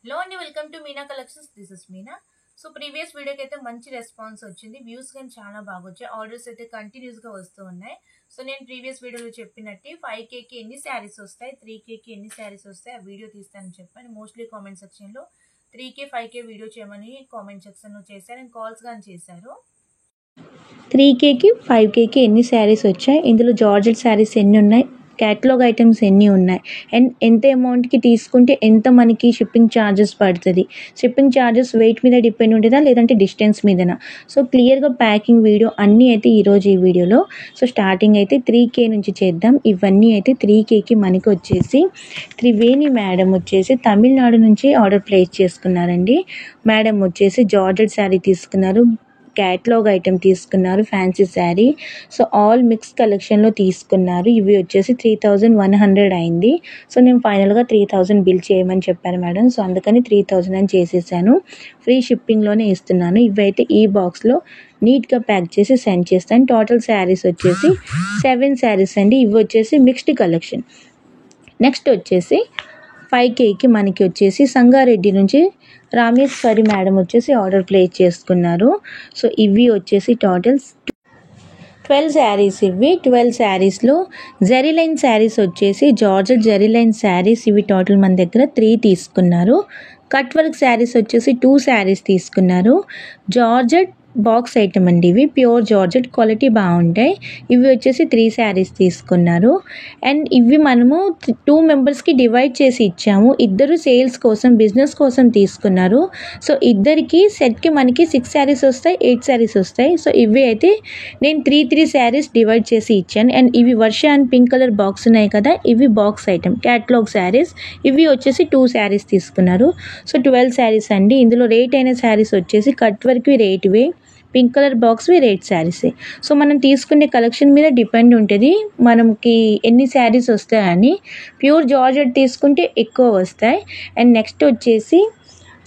Hello అండి, welcome to Meena collections. This is Meena. So previous వీడియోకి అయితే మంచి రెస్పాన్స్ వచ్చింది, వ్యూస్ కానీ చాలా బాగా వచ్చాయి, ఆర్డర్స్ అయితే కంటిన్యూస్గా వస్తూ ఉన్నాయి. సో నేను ప్రీవియస్ వీడియోలో చెప్పినట్టు 5Kకి ఎన్ని శారీస్ వస్తాయి, 3Kకి ఎన్ని శారీస్ వస్తాయి ఆ వీడియో తీస్తానని చెప్పాను. మోస్ట్లీ కామెంట్ సెక్షన్లో 3K 5K వీడియో చేయమని కామెంట్ సెక్షన్లో చేశారు అండ్ కాల్స్ కానీ చేశారు. 3Kకి 5Kకి ఎన్ని శారీస్ వచ్చాయి, ఇందులో జార్జెట్ శారీస్ ఎన్ని ఉన్నాయి, క్యాటలాగ్ ఐటమ్స్ ఎన్ని ఉన్నాయి, అండ్ ఎంత అమౌంట్కి తీసుకుంటే ఎంత మనకి షిప్పింగ్ ఛార్జెస్ పడుతుంది, షిప్పింగ్ ఛార్జెస్ వెయిట్ మీద డిపెండ్ ఉంటుందా లేదంటే డిస్టెన్స్ మీదనా. సో క్లియర్గా ప్యాకింగ్ వీడియో అన్నీ అయితే ఈరోజు ఈ వీడియోలో. సో స్టార్టింగ్ అయితే 3K నుంచి చేద్దాం. ఇవన్నీ అయితే 3Kకి మనకి వచ్చేసి త్రివేణి మేడం వచ్చేసి తమిళనాడు నుంచి ఆర్డర్ ప్లేస్ చేసుకున్నారండి. మేడం వచ్చేసి జార్జెట్ శారీ తీసుకున్నారు, క్యాటలాగ్ ఐటమ్ తీసుకున్నారు, fancy sari. So all mix కలెక్షన్లో తీసుకున్నారు. ఇవి వచ్చేసి 3100 అయింది. సో నేను ఫైనల్గా 3000 బిల్ చేయమని చెప్పాను మేడం. సో అందుకని 3000 అని చేసేసాను. ఫ్రీ షిప్పింగ్లోనే ఇస్తున్నాను. ఇవైతే ఈ బాక్స్లో నీట్గా ప్యాక్ చేసి సెండ్ చేస్తాను. టోటల్ శారీస్ వచ్చేసి 7 శారీస్ అండి. ఇవి వచ్చేసి మిక్స్డ్ కలెక్షన్. నెక్స్ట్ వచ్చేసి 5Kకి మనకి వచ్చేసి సంగారెడ్డి నుంచి రామేశ్వరి మేడం వచ్చేసి ఆర్డర్ ప్లేస్ చేసుకున్నారు. సో ఇవి వచ్చేసి టోటల్ 12 శారీస్. ఇవి 12 శారీస్లో జెరీలైన్ శారీస్ వచ్చేసి జార్జెట్ జెరీలైన్ శారీస్ ఇవి టోటల్ మన దగ్గర 3 తీసుకున్నారు. కట్ వర్క్ శారీస్ వచ్చేసి 2 శారీస్ తీసుకున్నారు. జార్జెట్ బాక్స్ ఐటమ్ అండి, ఇవి ప్యూర్ జార్జెట్, క్వాలిటీ బాగుంటాయి. ఇవి వచ్చేసి 3 శారీస్ తీసుకున్నారు. అండ్ ఇవి మనము 2 మెంబర్స్కి డివైడ్ చేసి ఇచ్చాము. ఇద్దరు సేల్స్ కోసం బిజినెస్ కోసం తీసుకున్నారు. సో ఇద్దరికి సెట్కి మనకి 6 శారీస్ వస్తాయి, 8 శారీస్ వస్తాయి. సో ఇవి అయితే నేను 3 శారీస్ డివైడ్ చేసి ఇచ్చాను. అండ్ ఇవి వర్ష అండ్ పింక్ కలర్ బాక్స్ ఉన్నాయి కదా, ఇవి బాక్స్ ఐటమ్ క్యాటలాగ్ శారీస్. ఇవి వచ్చేసి 2 శారీస్ తీసుకున్నారు. సో 12 శారీస్ అండి. ఇందులో రేట్ అయిన శారీస్ వచ్చేసి కట్ వర్క్వి రేట్వే, పింక్ కలర్ బాక్స్వి రేట్ శారీసే. సో మనం తీసుకునే కలెక్షన్ మీద డిపెండ్ ఉంటుంది మనకి ఎన్ని శారీస్ వస్తాయని. ప్యూర్ జార్జెట్ తీసుకుంటే ఎక్కువ వస్తాయి. అండ్ నెక్స్ట్ వచ్చేసి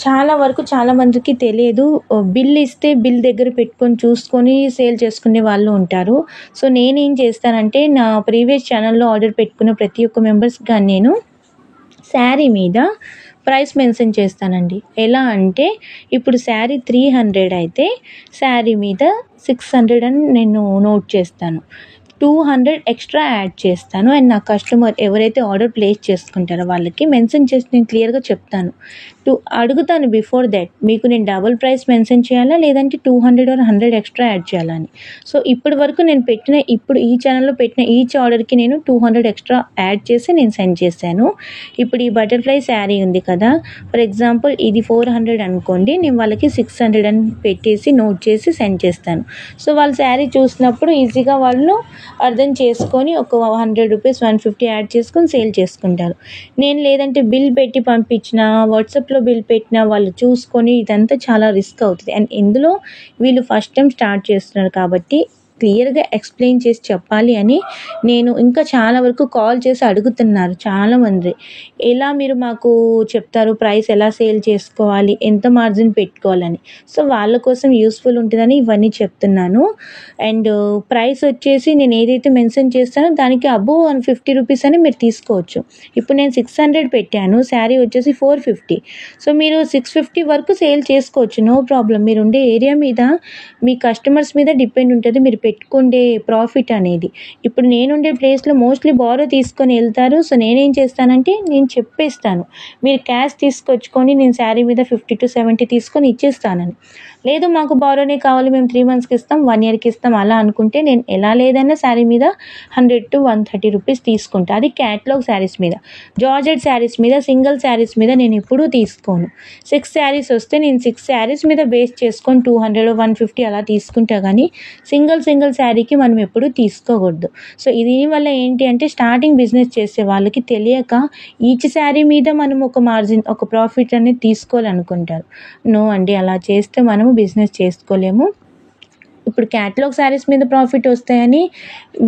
చాలా వరకు చాలామందికి తెలియదు, బిల్ ఇస్తే బిల్ దగ్గర పెట్టుకొని చూసుకొని సేల్ చేసుకునే వాళ్ళు ఉంటారు. సో నేనేం చేస్తానంటే నా ప్రీవియస్ ఛానల్లో ఆర్డర్ పెట్టుకున్న ప్రతి ఒక్క మెంబర్స్గా నేను శారీ మీద ప్రైస్ మెన్షన్ చేస్తానండి. ఎలా అంటే ఇప్పుడు శారీ 300 అయితే శారీ మీద 600 అని నేను నోట్ చేస్తాను. 200 ఎక్స్ట్రా యాడ్ చేస్తాను. అండ్ నా కస్టమర్ ఎవరైతే ఆర్డర్ ప్లేస్ చేసుకుంటారో వాళ్ళకి మెన్షన్ చేసి నేను క్లియర్గా చెప్తాను. అడుగుతాను బిఫోర్ దట్, మీకు నేను డబుల్ ప్రైస్ మెన్షన్ చేయాలా లేదంటే 200 or 100 ఎక్స్ట్రా యాడ్ చేయాలని. సో ఇప్పటి వరకు నేను ఇప్పుడు ఈ ఛానల్లో పెట్టిన ఈచ్ ఆర్డర్కి నేను 200 ఎక్స్ట్రా యాడ్ చేసి నేను సెండ్ చేశాను. ఇప్పుడు ఈ బటర్ఫ్లై శారీ ఉంది కదా, ఫర్ ఎగ్జాంపుల్ ఇది 400 అనుకోండి, నేను వాళ్ళకి 600 అని పెట్టేసి నోట్ చేసి సెండ్ చేస్తాను. సో వాళ్ళ శారీ చూసినప్పుడు ఈజీగా వాళ్ళు అర్థం చేసుకొని ఒక 100 రూపీస్ 150 యాడ్ చేసుకొని సేల్ చేసుకుంటారు. నేను లేదంటే బిల్ పెట్టి పంపించిన, వాట్సాప్లో బిల్ పెట్టినా వాళ్ళు చూసుకొని ఇదంతా చాలా రిస్క్ అవుతుంది. అండ్ ఇందులో వీళ్ళు ఫస్ట్ టైం స్టార్ట్ చేస్తున్నారు కాబట్టి క్లియర్గా ఎక్స్ప్లెయిన్ చేసి చెప్పాలి అని నేను ఇంకా చాలా వరకు కాల్ చేసి అడుగుతున్నారు చాలామంది, ఎలా మీరు మాకు చెప్తారు, ప్రైస్ ఎలా సేల్ చేసుకోవాలి, ఎంత మార్జిన్ పెట్టుకోవాలని. సో వాళ్ళ కోసం యూస్ఫుల్ ఉంటుందని ఇవన్నీ చెప్తున్నాను. అండ్ ప్రైస్ వచ్చేసి నేను ఏదైతే మెన్షన్ చేస్తానో దానికి అబోవ్ 150 రూపీస్ అని మీరు తీసుకోవచ్చు. ఇప్పుడు నేను 600 పెట్టాను, శారీ వచ్చేసి 450. సో మీరు 650 వరకు సేల్ చేసుకోవచ్చు, నో ప్రాబ్లం. మీరు ఉండే ఏరియా మీద మీ కస్టమర్స్ మీద డిపెండ్ ఉంటుంది మీరు పెట్టుకుండే ప్రాఫిట్ అనేది. ఇప్పుడు నేనుండే ప్లేస్లో మోస్ట్లీ బారో తీసుకొని వెళ్తారు. సో నేనేం చేస్తానంటే నేను చెప్పేస్తాను, మీరు క్యాష్ తీసుకొచ్చుకొని నేను శారీ మీద 50 to 70 తీసుకొని ఇచ్చేస్తానని. లేదు మాకు బారోనే కావాలి, మేము 3 monthsకి ఇస్తాం, 1 yearకి ఇస్తాం అలా అనుకుంటే నేను ఎలా లేదన్నా శారీ మీద 100 to 130 రూపీస్ తీసుకుంటా. అది క్యాటలాగ్ శారీస్ మీద. జార్జెట్ శారీస్ మీద, సింగిల్ శారీస్ మీద నేను ఎప్పుడూ తీసుకోను. 6 శారీస్ వస్తే నేను 6 శారీస్ మీద బేస్ చేసుకొని 200 150 అలా తీసుకుంటా, కానీ సింగిల్ శారీకి మనం ఎప్పుడూ తీసుకోకూడదు. సో దీనివల్ల ఏంటి అంటే స్టార్టింగ్ బిజినెస్ చేసే వాళ్ళకి తెలియక ఈచ్ శారీ మీద మనం ఒక మార్జిన్, ఒక ప్రాఫిట్ అనేది తీసుకోవాలనుకుంటారు. నో అండి, అలా చేస్తే మనము బిజినెస్ చేసుకోలేము. ఇప్పుడు క్యాటలాగ్ శారీస్ మీద ప్రాఫిట్ వస్తాయని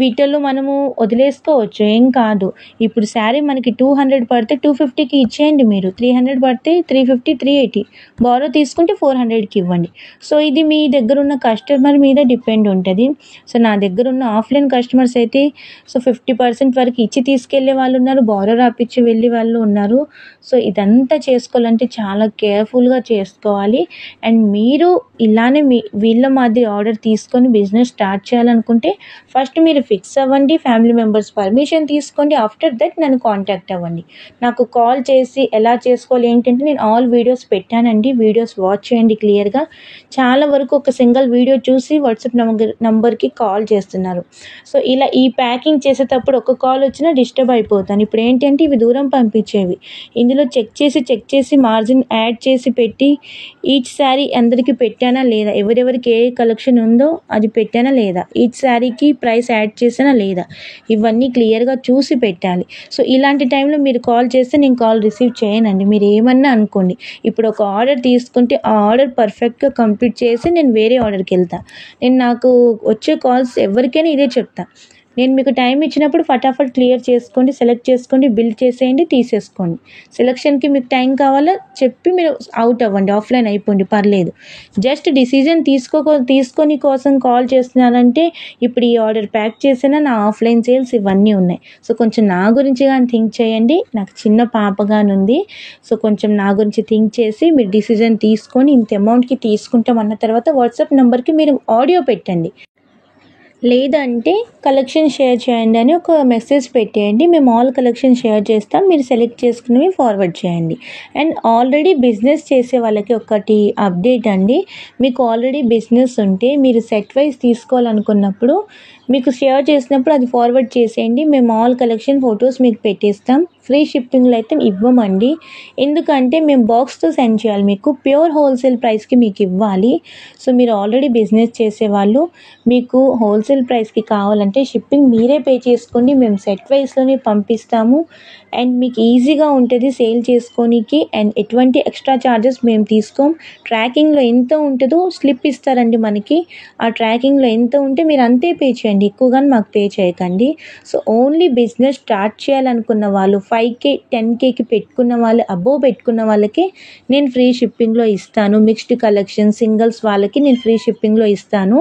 వీటిల్లో మనము వదిలేసుకోవచ్చు, ఏం కాదు. ఇప్పుడు శారీ మనకి 200 పడితే 250కి ఇచ్చేయండి, మీరు 300 పడితే 350, 380 బారో తీసుకుంటే 400కి ఇవ్వండి. సో ఇది మీ దగ్గర ఉన్న కస్టమర్ మీద డిపెండ్ ఉంటుంది. సో నా దగ్గర ఉన్న ఆఫ్లైన్ కస్టమర్స్ అయితే సో 50% వరకు ఇచ్చి తీసుకెళ్లే వాళ్ళు ఉన్నారు, బారో రాపిచ్చి వెళ్ళే వాళ్ళు ఉన్నారు. సో ఇదంతా చేసుకోవాలంటే చాలా కేర్ఫుల్గా చేసుకోవాలి. అండ్ మీరు ఇలానే వీళ్ళ మాది ఆర్డర్ తీసుకొని బిజినెస్ స్టార్ట్ చేయాలనుకుంటే ఫస్ట్ మీరు ఫిక్స్ అవ్వండి, ఫ్యామిలీ మెంబర్స్ పర్మిషన్ తీసుకోండి. ఆఫ్టర్ దట్ నన్ను కాంటాక్ట్ అవ్వండి, నాకు కాల్ చేసి ఎలా చేసుకోవాలి ఏంటంటే నేను ఆల్ వీడియోస్ పెట్టానండి, వీడియోస్ వాచ్ చేయండి క్లియర్గా. చాలా వరకు ఒక సింగిల్ వీడియో చూసి వాట్సాప్ నంబర్కి కాల్ చేస్తున్నారు. సో ఇలా ఈ ప్యాకింగ్ చేసేటప్పుడు ఒక కాల్ వచ్చినా డిస్టర్బ్ అయిపోతాను. ఇప్పుడు ఏంటంటే ఇవి దూరం పంపించేవి, ఇందులో చెక్ చేసి మార్జిన్ యాడ్ చేసి పెట్టి ఈచ్ శారీ అందరికీ పెట్టానా లేదా, ఎవరెవరికి ఏ కలెక్షన్ ఉందో అది పెట్టానా లేదా, ఈచ్ శారీకి ప్రైస్ యాడ్ చేసానా లేదా, ఇవన్నీ క్లియర్గా చూసి పెట్టాలి. సో ఇలాంటి టైంలో మీరు కాల్ చేస్తే నేను కాల్ రిసీవ్ చేయనండి, మీరు ఏమన్నా అనుకోండి. ఇప్పుడు ఒక ఆర్డర్ తీసుకుంటే ఆ ఆర్డర్ పర్ఫెక్ట్గా కంప్లీట్ చేసి నేను వేరే ఆర్డర్కి వెళ్తాను. నేను నాకు వచ్చే కాల్స్ ఎవరికైనా ఇదే చెప్తా, నేను మీకు టైం ఇచ్చినప్పుడు ఫటాఫట్ క్లియర్ చేసుకోండి, సెలెక్ట్ చేసుకోండి, బిల్ చేసేయండి, తీసేసుకోండి. సెలెక్షన్కి మీకు టైం కావాలో చెప్పి మీరు అవుట్ అవ్వండి, ఆఫ్లైన్ అయిపోండి, పర్లేదు. జస్ట్ డిసిజన్ తీసుకొని కోసం కాల్ చేస్తున్నారంటే ఇప్పుడు ఈ ఆర్డర్ ప్యాక్ చేసినా నా ఆఫ్లైన్ సేల్స్ ఇవన్నీ ఉన్నాయి. సో కొంచెం నా గురించి కానీ థింక్ చేయండి, నాకు చిన్న పాపగాని ఉంది. సో కొంచెం నా గురించి థింక్ చేసి మీరు డిసిజన్ తీసుకొని ఇంత అమౌంట్కి తీసుకుంటాం అన్న తర్వాత వాట్సాప్ నెంబర్కి మీరు ఆడియో పెట్టండి, లేదంటే కలెక్షన్ షేర్ చేయండి అని ఒక మెసేజ్ పెట్టేయండి. మేము ఆల్ కలెక్షన్ షేర్ చేస్తాం, మీరు సెలెక్ట్ చేసుకున్నవి ఫార్వర్డ్ చేయండి. అండ్ ఆల్రెడీ బిజినెస్ చేసే వాళ్ళకి ఒకటి అప్డేట్ అండి, మీకు ఆల్రెడీ బిజినెస్ ఉంటే మీరు సెట్ వైజ్ తీసుకోవాలనుకున్నప్పుడు మీకు షేర్ చేసినప్పుడు అది ఫార్వర్డ్ చేసేయండి, మేము ఆల్ కలెక్షన్ ఫొటోస్ మీకు పెట్టేస్తాం. ఫ్రీ షిప్పింగ్లో అయితే ఇవ్వమండి, ఎందుకంటే మేము బాక్స్తో సెండ్ చేయాలి, మీకు ప్యూర్ హోల్సేల్ ప్రైస్కి మీకు ఇవ్వాలి. సో మీరు ఆల్రెడీ బిజినెస్ చేసేవాళ్ళు మీకు హోల్సేల్ ప్రైస్కి కావాలంటే షిప్పింగ్ మీరే పే చేసుకోండి, మేము సెట్ వైస్లోనే పంపిస్తాము. అండ్ మీకు ఈజీగా ఉంటుంది సేల్ చేసుకోనికి. అండ్ ఎటువంటి ఎక్స్ట్రా ఛార్జెస్ మేము తీసుకోం. ట్రాకింగ్లో ఎంత ఉంటుందో స్లిప్ ఇస్తారండి మనకి, ఆ ట్రాకింగ్లో ఎంత ఉంటే మీరు అంతే పే చేయండి, ఎక్కువగా మాకు పే చేయకండి. సో ఓన్లీ బిజినెస్ స్టార్ట్ చేయాలనుకున్న వాళ్ళు 5K 10Kకి పెట్టుకున్న వాళ్ళు, అబోవ్ పెట్టుకున్న వాళ్ళకి నేను ఫ్రీ షిప్పింగ్లో ఇస్తాను. మిక్స్డ్ కలెక్షన్ సింగిల్స్ వాళ్ళకి నేను ఫ్రీ షిప్పింగ్లో ఇస్తాను.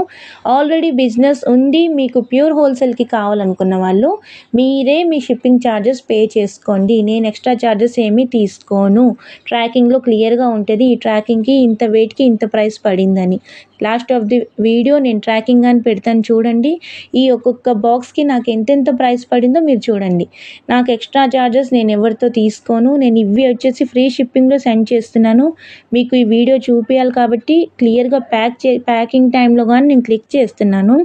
ఆల్రెడీ బిజినెస్ ఉంది మీకు ప్యూర్ హోల్సేల్కి కావాలనుకున్న వాళ్ళు మీరే మీ షిప్పింగ్ ఛార్జెస్ పే చేసుకోండి, నేను ఎక్స్ట్రా ఛార్జెస్ ఏమీ తీసుకోను. ట్రాకింగ్లో క్లియర్గా ఉంటుంది, ఈ ట్రాకింగ్కి ఇంత వెయిట్కి ఇంత ప్రైస్ పడిందని. లాస్ట్ ఆఫ్ ది వీడియో నేను ట్రాకింగ్ అని పెడతాను చూడండి, ఈ ఒక్కొక్క బాక్స్కి నాకు ఎంతెంత ప్రైస్ పడిందో మీరు చూడండి. నాకు ఎక్స్ట్రా ఛార్జెస్ నేను ఎవరితో తీసుకోను, నేను ఇవి వచ్చేసి ఫ్రీ షిప్పింగ్లో సెండ్ చేస్తున్నాను. మీకు ఈ వీడియో చూపించాలి కాబట్టి క్లియర్గా ప్యాకింగ్ టైంలో కానీ నేను క్లిక్ చేస్తున్నాను.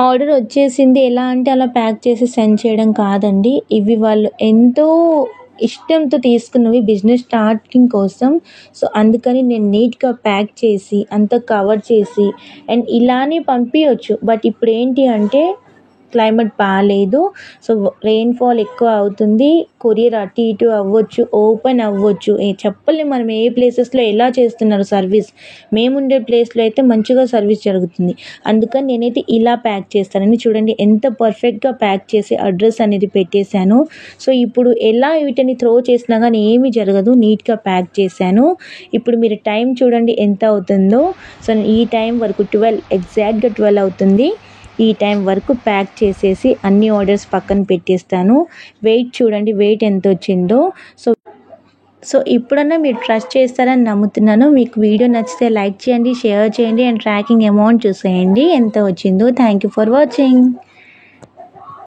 ఆర్డర్ వచ్చేసింది ఎలా అంటే అలా ప్యాక్ చేసి సెండ్ చేయడం కాదండి, ఇవి వాళ్ళు ఎంతో ఇష్టంతో తీసుకున్నవి బిజినెస్ స్టార్టింగ్ కోసం. సో అందుకని నేను నీట్గా ప్యాక్ చేసి అంతా కవర్ చేసి అండ్ ఇలానే పంపించవచ్చు. బట్ ఇప్పుడు ఏంటి అంటే క్లైమేట్ బాగాలేదు, సో రెయిన్ఫాల్ ఎక్కువ అవుతుంది, కొరియర్ అటు ఇటు అవ్వచ్చు, ఓపెన్ అవ్వచ్చు, చెప్పలేము మనం ఏ ప్లేసెస్లో ఎలా చేస్తున్నారు సర్వీస్. మేముండే ప్లేస్లో అయితే మంచిగా సర్వీస్ జరుగుతుంది, అందుకని నేనైతే ఇలా ప్యాక్ చేస్తానని చూడండి ఎంత పర్ఫెక్ట్గా ప్యాక్ చేసి అడ్రస్ అనేది పెట్టేశాను. సో ఇప్పుడు ఎలా వీటిని త్రో చేసినా కానీ ఏమీ జరగదు, నీట్గా ప్యాక్ చేశాను. ఇప్పుడు మీరు టైం చూడండి ఎంత అవుతుందో. సో ఈ టైం వరకు ఎగ్జాక్ట్గా 12 అవుతుంది. ఈ టైం వరకు ప్యాక్ చేసేసి అన్ని ఆర్డర్స్ పక్కన పెట్టేస్తాను. వెయిట్ చూడండి వెయిట్ ఎంత వచ్చిందో. సో ఇప్పుడన్నా మీరు ట్రస్ట్ చేస్తారని నమ్ముతున్నాను. మీకు వీడియో నచ్చితే లైక్ చేయండి, షేర్ చేయండి అండ్ ట్రాకింగ్ అమౌంట్ చూసేయండి ఎంత వచ్చిందో. Thank you for watching.